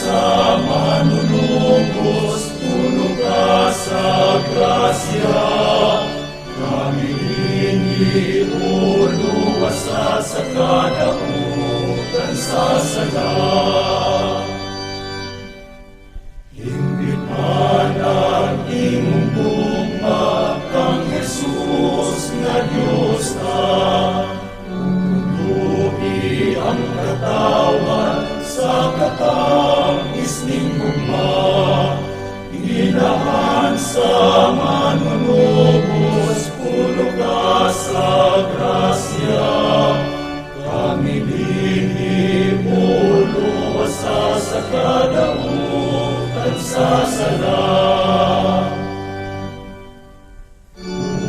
sa manunubos, puno ka sa grasya. Kami hindi uluwasa sa kadautan sa sala. Hingit man ang imong bugma kang Jesus nga Diyos ta. Tutupi ang katawan sa katangis ning gugma. Hinahan sa manunubos, puno ka sa grasya. Kami hindi uluwasa sa kadautan sa sala.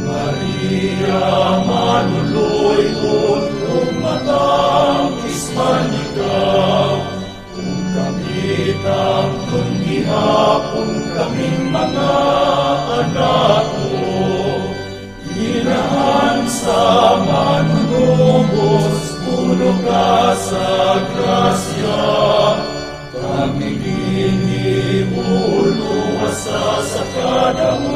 Maria, manuloy kung matangkis man ikaw. Kung kami tangkong gihapon kaming mga anak mo. Hinahan sa manunubos, puno ka sa grasya. Kami hindi uluwasa sa kadautan